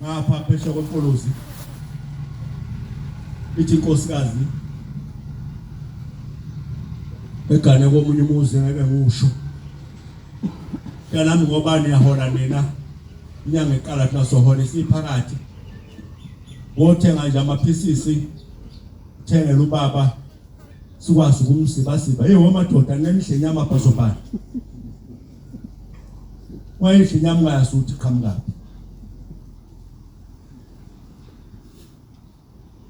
ngapha phesha kwempolozi ithi inkosikazi egane komunye umuzi ngeke ngisho nami ngoba niyahola nina inyanga eqala nasohola isiphakathi wothenga nje amaphisisi thengela ubaba sikwazi ukumsiba madoda nemihle nyama phazobani wayihle nyama ngayasuthi qhamukapi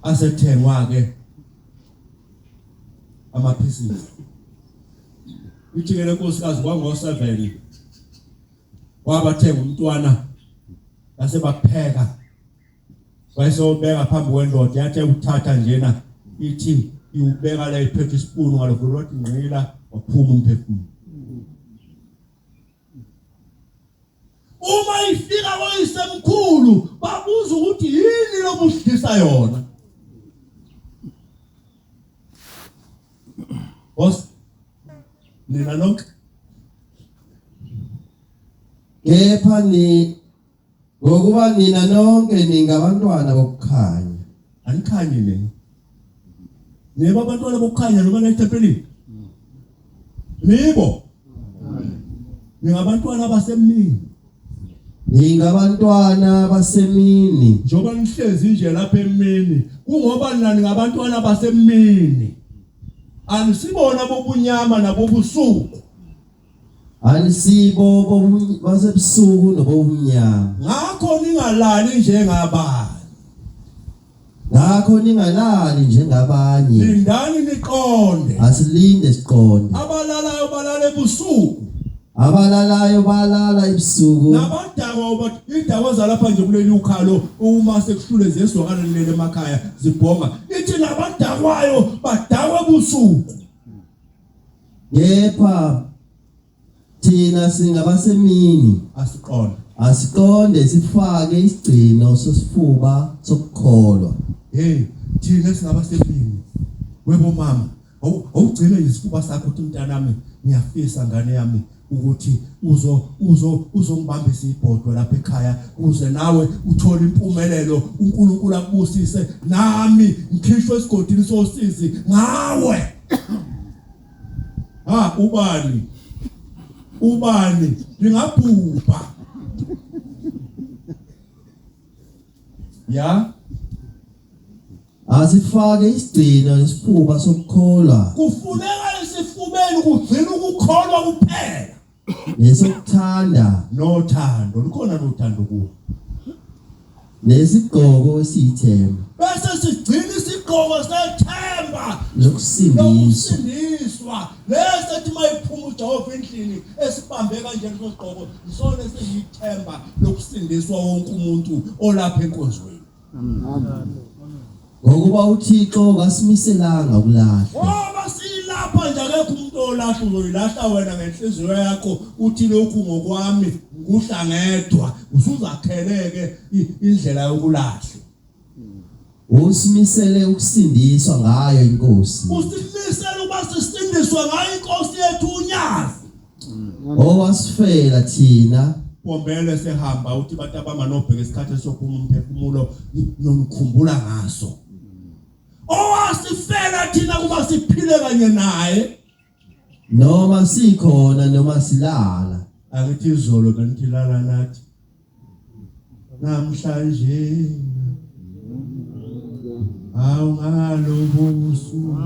asethengwa ke amaphisisi ithikele nkosikazi kwango7 wabathenga umntwana base bapheka wayesobeka phambi kwendoda yathi uthatha njena ithi iubeka la iphethe isipunu ngalokho lothi ngqila waphuma umphefumulo uma ifika koyisemkhulu babuza ukuthi yini lokusidisa yona boss nina lonke kepha ngokuba nina nonke ningabantwana bokukhanya anikhanye le neba abantwana bokukhanya noma la ethempelini nibo ningabantwana basemini ningabantwana basemini njoba nihlezi nje lapha emini kungoba nani ngabantwana basemini anisibona bobunyama nabobusuku anisibo basebusuku nobumnyama ngakho ningalali njengabanye ngakho ningalali njengabanye lindani niqonde asilinde siqonde abalalayo balala ebusuku abalalayo balala ebusuku nabadakwa bathi indawo zalapha nje kuleli ukhalo uma sekuhlule zeswakala lele emakhaya zibhonga ithi nabadakwayo badakwa ebusuku yepha thina singabasemini asiqonde sifake isigcino sosifuba sokukholwa thina singabasemini webo mama awugcine isifuba sakho uthi mntanami ngiyafisa ngane yami ukuthi uzongibambisa ibhodwe lapha ekhaya uze nawe uthole impumelelo uNkulunkulu akubusise nami ngikhishwe esigodini sosizi ngawe ubani ngingabhubha ya asifake isigcino nesifuba sokukholwa kufuneka isifubeni kugcina ukukholwa kuphela nesokuthanda nothando likhona nothando kuwo nesigqoko esithemba bese sigcina isigqoko sethemba lokusindiswa lesethi mayiphuma uJehova endlini esibambe kanje lesigqoko isona esiyithemba lokusindiswa wonke umuntu olapha enkonzweni ngokuba uThixo kasimiselanga ukulahla ngoba silapha nje akekho umuntu olahla uzoyilahla wena ngenhliziyo yakho uthi lokhu ngokwami nguhlangedwa usuzakheleke indlela yokulahla usimisele ukusindiswa ngayo inkosi usimisele ukuba sisindiswe ngayo inkosi yethu uNyazi owasifela thina bombele sehamba uthi bathi abamanobheke isikhathi sophuma umphefumulo nomkhumbula ngaso owasifela thina kuba siphile kanye naye noma sikhona noma silala akithi izolo kanti lala nathi namhlanje awungalobusu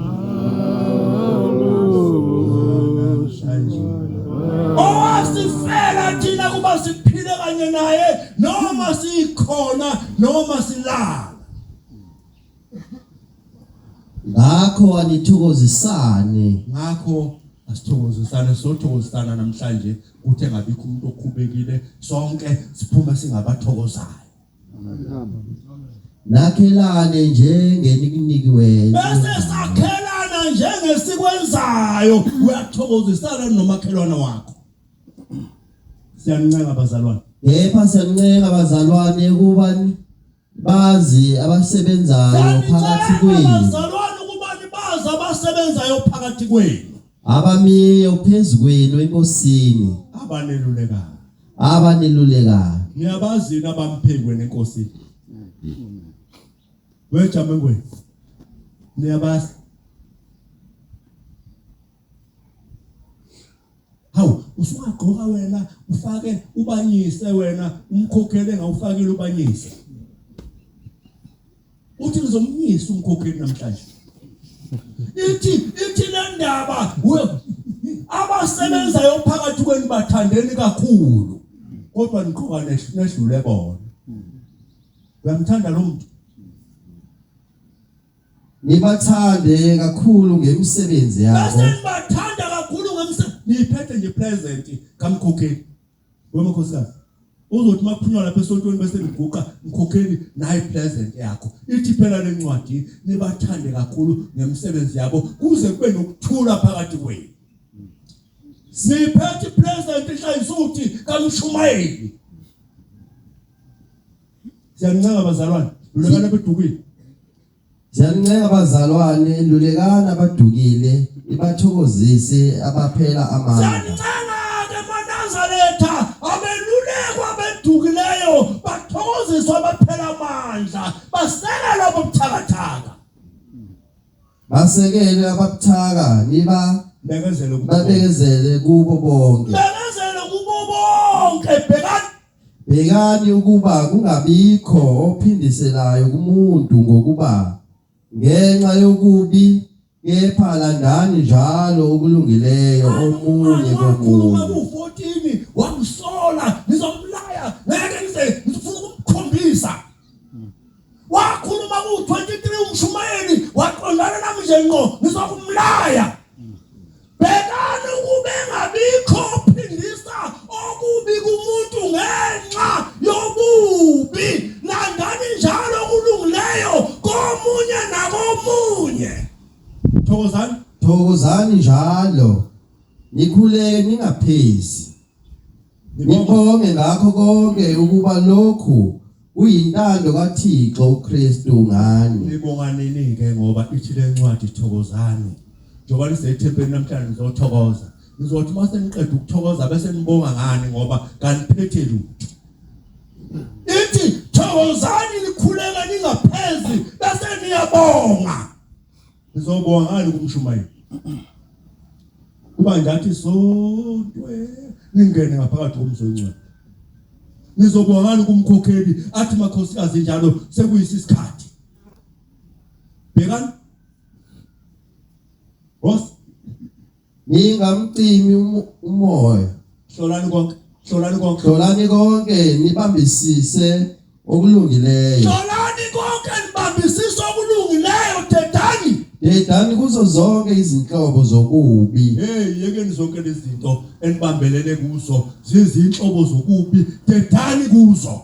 owasifela thina kuba siphile kanye naye noma sikhona noma silala ngakho anithokozisane asithokozisane sothokozisana namhlanje ukuthi engabikho umuntu okhubekile sonke siphume singabathokozayo nakhelane njengenikiweyo bese sakhelana njengesikwenzayo uyathokozisana nomakhelwane wakho siyancenga bazalwane yepha siyancenga bazalwane ukuba bazi abasebenzayo phakathi kwenu bazalwane ukuba bazi abasebenzayo phakathi kwenu abamiyo phezulu enkosini abanelulekayo abanilulekayo. Niyabazi nabamphengwe nenkosi. Wejamengwe. Niyabazi. Hawu, usungagqoka wena, ufake ubanyise wena, umkhokheli engawufakile ubanyise. Uthi ngizomnyisa umkhokheli namhlanje. Ithi le ndaba abasebenzayo phakathi kwenu bathandeni kakhulu. Kodwa niqoka nehlule bona. Uyamthanda lo muntu? Nibathande kakhulu ngemisebenzi yabo. Bese bathanda kakhulu ngemsebenzi. Niphethe nje present kamkhokheli. Wemakhosikazi. Uzothi makuphunywa lapha esontweni bese niguqa umkhokheli nayi present yakho. Ithi phela lencwadi nibathande kakhulu ngemsebenzi yabo kuze kube nokuthula phakathi kwenu. Siphethe present ihlayisuthi kaMshumayeli. Siyancanga bazalwane, lulekana bedukile. Siyancanga bazalwane, lulekana abadukile, ibathokozise abaphela amandla. Siyancanga ke maNazaretha, abelulekwa bedukileyo, bathokoziswa abaphela amandla, basekela bobuthakathaka. Basekele ababuthaka babekezele kubo bonke. Bekezele kubo bonke, Bekani ukuba kungabikho ophindiselayo kumuntu ngokuba ngenxa yokubi, kepha landani njalo okulungileyo omunye komunye. U14 wamsola, ngizomlaya, ngeke ngifuna ukumkhombisa. Wakhuluma ku23 uMshumayeli, waqondana nami nje ngqo, ngizokumlaya. Bekani ukube ngabikho ophindisa okubi kumuntu ngenxa yobubi, landani njalo okulungileyo komunye nakomunye. Thokozani njalo, nikhuleke ningaphezi. Nibonge ngakho konke ukuba lokhu uyintando kaThixo uKristu ngani. Nibonga nini ke ngoba ithi le ncwadi thokozani. Njengoba lisethempelini namhlanje ngizothokoza. Ngizothi mase niqeda ukuthokoza bese nibonga ngani ngoba kaniphethe lutho. Ithi thokozani nikhuleka ningaphezi bese niyabonga. Ngizobonga ngani kuMshumayeli? Kuba ngathi sontwe ningene ngaphakathi komzonqwa. Ngizobonga ngani kumkhokheli athi makhosikazi njalo sekuyisikhathi. Bekani Ningamcimi umoya. Hlolani konke nibambisise okulungileyo. Hlolani konke nibambisise okulungileyo, Dedani kuzo zonke izinhlobo zokubi. Yekeni zonke lezi zinto enibambelele kuzo zizinhlobo zokubi, dedani kuzo.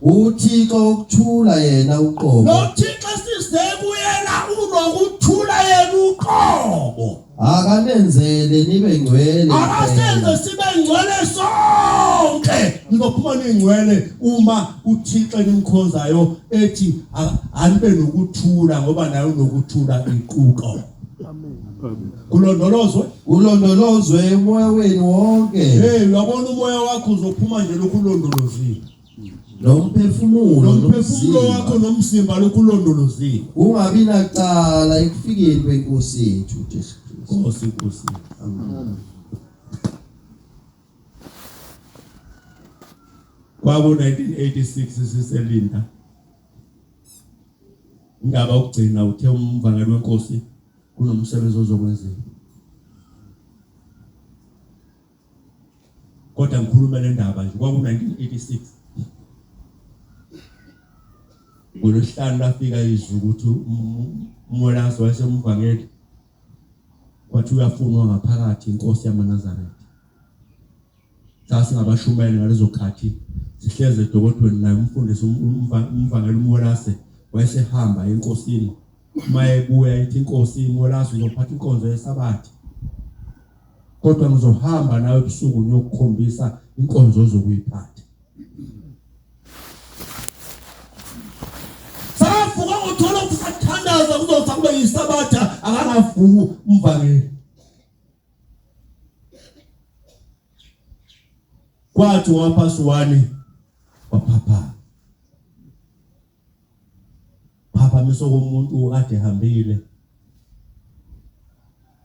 uThixo ukuthula yena uqobo. NoThixo sizekuyena unokuthula yena uqobo. Akanenzele nibe ngcwele. Akasenze sibe ngcwele sonke. Nizophuma ningcwele uma uThixo nimkhonzayo ethi anibe nokuthula ngoba nayo unokuthula iquko. Kulondolozwe umoya wenu wonke. Uyabona umoya wakho uzophuma nje lokulondolozile. Nomphefumulo wakho nomzimba lokulondolozile. Ungabi nacala ekufikeni kwenkosi yethu Jesu Kristu. Nkosi. Amen. Kwabo 1986 siselinda. Ngaba ukugcina uthe umvangeli wenkosi kunomsebenzi ozokwenziwa. Kodwa ngikhuluma le ndaba nje kwabo 1986. Ngolosihlanu lafika izwi ukuthi umwelazi wayesemvangeli kwathi uyafunwa ngaphakathi inkosi yamaNazaretha. Sasingabashumeli ngalezo khathi sihleze edokodweni naye umfundisi umvangeli umwelazi wayesehamba enkosini. Mayebuya ithi inkosi umwelazi uzophatha inkonzo yesabathi. Kodwa ngizohamba nawe ebusuku ngiyokukhombisa inkonzo ozokuyiphatha. Savuka ngothola ukuthandaza kuzothi kube yisabatha akanavuka umvangeli. kwathi waphasuwani waphapha phaphamisa komuntu kade ehambile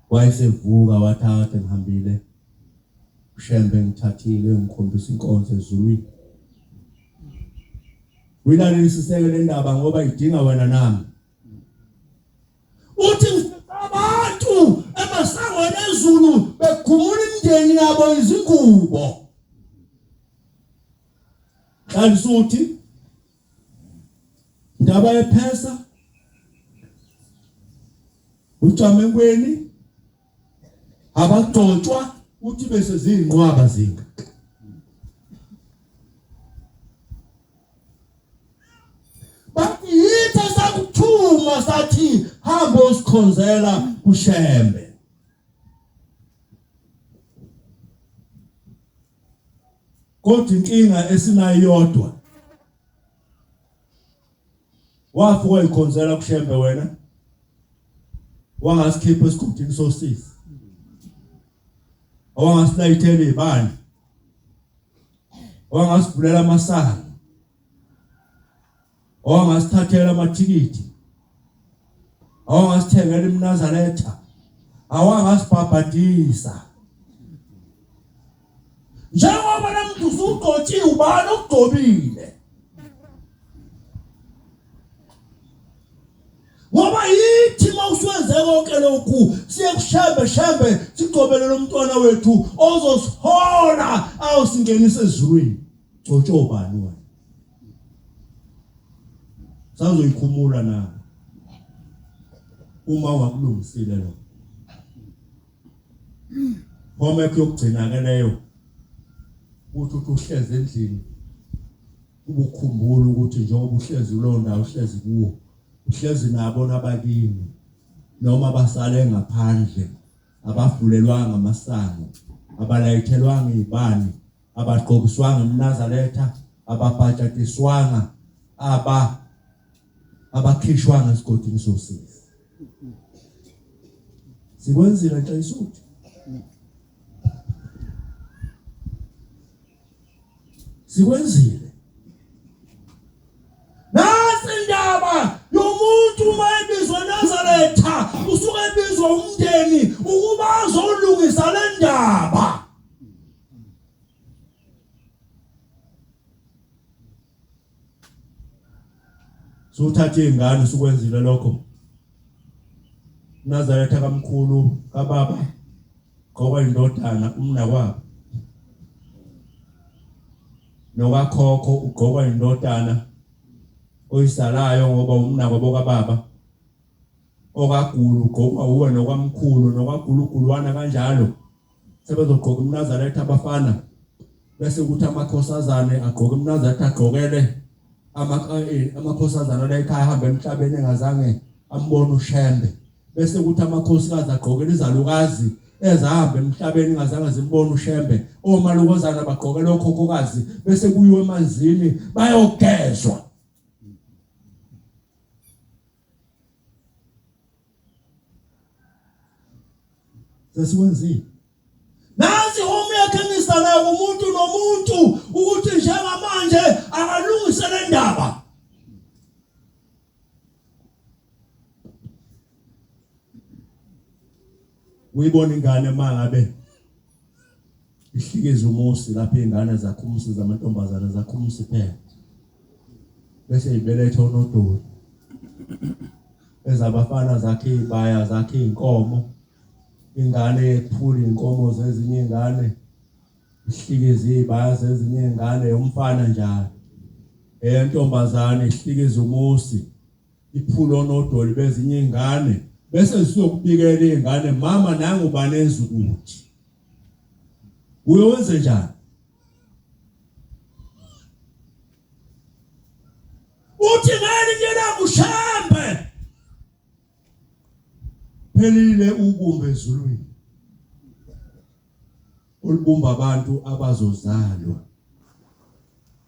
wayesevuka wathatha ngihambile ushembe ngithathile ngikhombisa inkonzo ezulwini wilanisiseke le ndaba ngoba idinga wena nami uthi abantu emasangweni ezulu bekhumula imndeni yabo izingubo kanti suthi ndaba ephesa uJamengweni abagcotshwa uthi bese zinqwaba zinga bathi yithe sakuthuma sathi hamba usikhonzela kushembe kodwa inkinga esinayo yodwa wafuka ikhonzela kushembe wena wangasikhipha esigudini sosisi awangaslayithela izibani awangasivulela amasango awangasithathela amathikithi awangasithengela imnazaretha awangasibhabhadisa njengoba namuntu usugcotshiwe ubani okugcobile ngoba yithi mawuswenze konke lokhu siye kushembe sigcobele lo mntwana wethu ozosihola awusingenise ezulwini gcotsho bani wena sazoyikhumula na uma ungakulungisile lo Home kuyokugcina ke leyo uthi uhlezi endlini ubukhumbula ukuthi njengoba uhlezi kulo ndawo uhlezi kuwo uhlezi nabo nabakini noma basale ngaphandle abavulelwanga amasango abalayithelwanga izibani abaqokiswanga imnazaretha ababhajatiswanga abakhishwanga esigodini sosisi sikwenzile nje isuthi sikwenzile nasi indaba yomuntu mayebizwa Nazaretha usuke ebizwa umndeni ukuba azolungisa le ndaba suthathe ingane usukwenzile lokho Nazaretha kamkhulu kababa ngoba indodana umnakwabo nokakhokho ugqoka indodana oyisalayo ngoba umnakwabo kababa okagulu ugqoka uwe nokwamkhulu nokwagulugulwana kanjalo sebezogqoka imnazaretha abafana bese kuthi amakhosazane agqoka imnazaretha agqokele amakhosazane la ekhaya ahamba emhlabeni engazange ambone ushembe bese kuthi amakhosikazi agqokele izalukazi ezahamba emhlabeni engazange zimbone ushembe omalukozana bagqokele okhokhokazi bese kuyiwe emanzini bayogezwa sesiwenzile nazi home yakhe ngisana umuntu nomuntu ukuthi njengamanje akalungise le ndaba uyibona ingane mangabe ihlikeza umusi lapha ingane zakhe umusi zamantombazana zakhe umusi phela bese ibeletha unodoli ezabafana zakhe ibaya zakhe inkomo ingane ephula inkomo zezinye ingane ihlikeza ibaya zezinye ingane umfana njalo entombazane ihlikeza umusi iphula unodoli bezinye ingane bese siyokubikela izingane mama nangu banenza ukuthi uyowenze njani uthi ngani ngena kushambe phelile ubumbe ezulwini olubumba abantu abazozalwa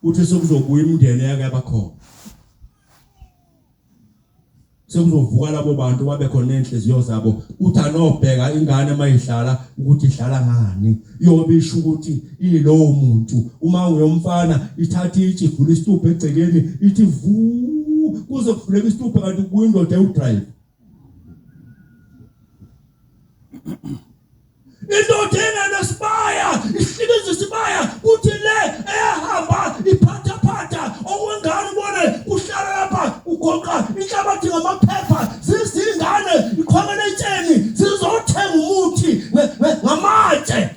uthi sokuzobuya imndeni yake abakhona sekuzovuka labo bantu babe khona enhliziyo zabo uthi anobheka ingane mayihlala ukuthi ihlala ngani yobe isho ukuthi ilowo muntu uma uyomfana ithatha itshe ivula isituphu egcekeni ithi vu kuze kuvuleke isituphu kanti kubuye indoda eudrive indoda engasibaya ihlikiza isibaya kuthi le ehamba iphatha okwengane ubone kuhlala lapha ugoqa inhlabathi ngamaphepha zizingane ikhwamela etsheni zizothenga umuthi ngamatshe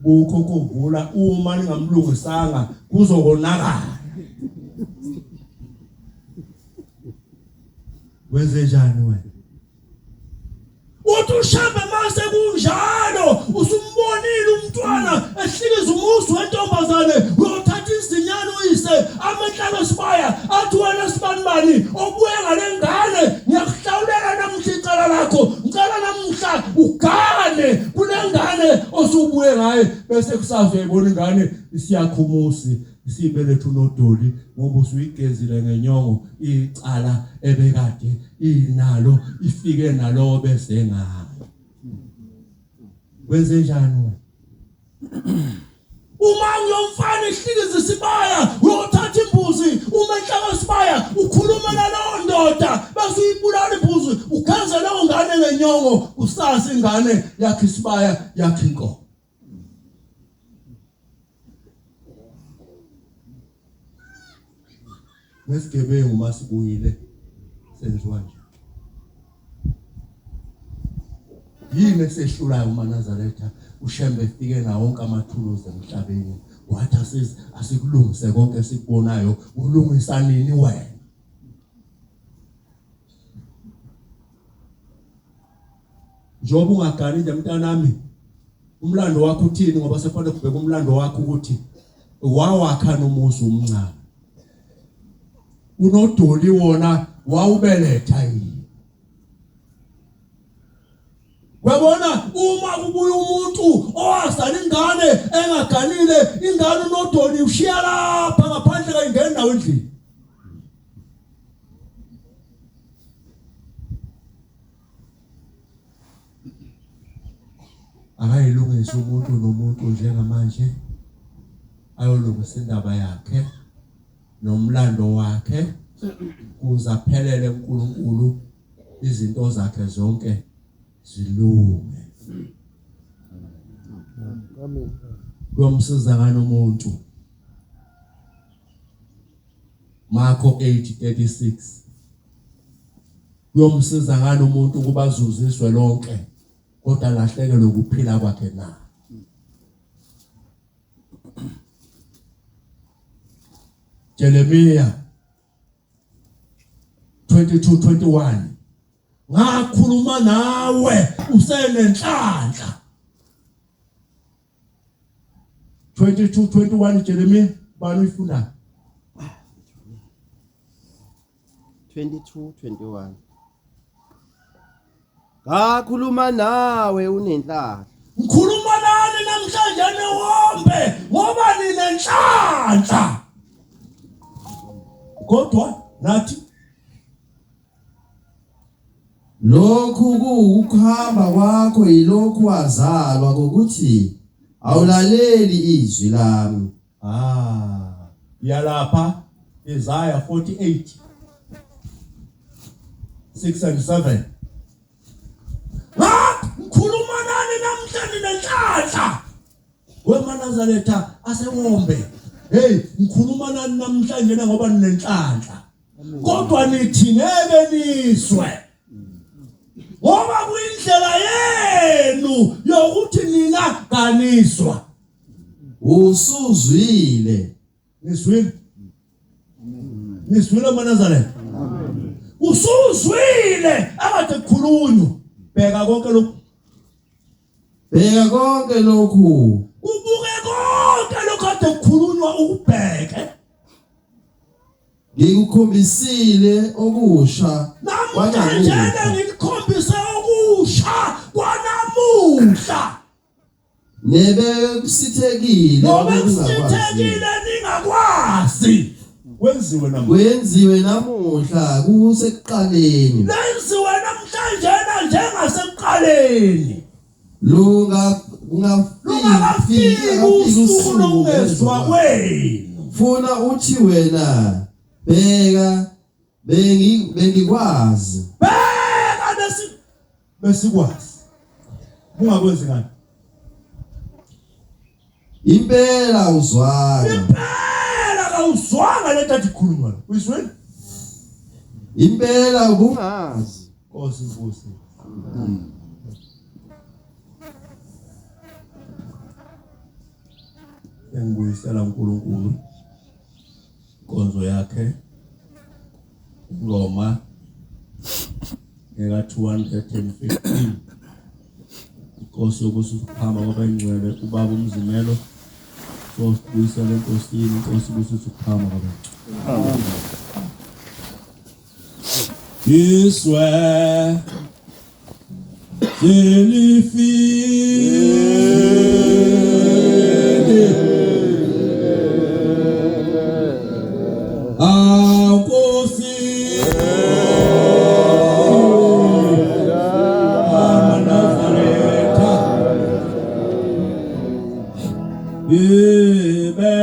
bukho kuvula uma ningamlungisanga kuzokonakala wenze njani wena uthi ushambe mase kunjalo usumbonile umntwana ehlikiza umuzi wentombazane uyothatha izinyane uyise amahlalo sibaya athi wena sibanibani obuye ngale ngane ngiyakuhlawulela namhla icala lakho ngicela namhla ugane kule ngane osubuye ngaye bese kusazwe ibona ingane isiyakhumusi isibelethu nodoli ngoba usuyigezile ngenyongo icala ebekade inalo ifike nalo bese ngayo wenze njani wena uma uyomfana ihlikiza isibaya uyothatha imbuzi uma enhlaka sibaya ukhuluma nalowo ndoda bese uyibulala imbuzi ugenza leyo ngane ngenyongo usasa ingane yakhe isibaya yakhe inkomo Nesigebengu masibuyile senziwa nje yini esehlulayo uManazaretha uShembe efike na wonke amathuluzi emhlabeni wathi asikulungise konke sikubonayo ulungisa nini wena njoba ungagani nje mntanami umlando wakho uthini ngoba sefanele kubheka umlando wakho ukuthi wawakha nomuzi umncane unodoli wona wawubeletha yini wabona uma kubuya umuntu owazala ingane engaganile ingane unodoli ushiya lapha ngaphandle kayingena nawe endlini akayilungisa umuntu nomuntu njengamanje ayolungisa indaba yakhe nomlando wakhe kuze aphelele uNkulunkulu izinto zakhe zonke zilunge amen kuyomsiza ngani umuntu Marko 8:36 kuyomsiza ngani umuntu kuba azuziswe lonke kodwa lahleke lokuphila kwakhe na Jeremiah 22:21 ngakhuluma nawe usenenhlanhla 22:21 Jeremiah bani uyifunda 22:21 ngakhuluma nawe unenhlanhla ngikhuluma nani namhlanje newombe ngoba ninenhlanhla kodwa nathi lokhu kuukhamba kwakho yilokhu wazalwa kokuthi awulaleli izwi lami yalapha Isaiah 48:6 and 7 ngikhuluma nani namhlanje nenhlanhla weManazaretha asewombe hey ngikhuluma nani namhlanje ngoba ninenhlanhla kodwa nithi ngeke niswe ngoba kuyindlela yenu yokuthi nina kaniswa usuzwile niswile Manazaretha usuzwile akade kukhulunywa bheka konke lokhu ubuke konke lokho kade kukhulunywa ukubheke ngikukhombisile okusha namhlanje ngikukhombisa okusha kwanamuhla nebe kusithekile ningakwazi wenziwe namuhla wenziwe namuhla kusekuqaleni lenziwe namhlanje njengasekuqaleni lungakafiki usuku lokungezwa kwenu funa uthi wena bheka bengikwazi bheka besikwazi ungakwenzi ngani impela uzwanga impela kawuzwanga lento ayikhulunywa uyizweni impela Ungazi. Nkosi Nkosi engibuyisela uNkulunkulu inkonzo yakhe Roma eka 215 inkosi yokusiphama kwabangcwele ubaba umzimelo sokubuyisela enkosini inkosi yokusiphama kwabangcwele Iswe Ibeka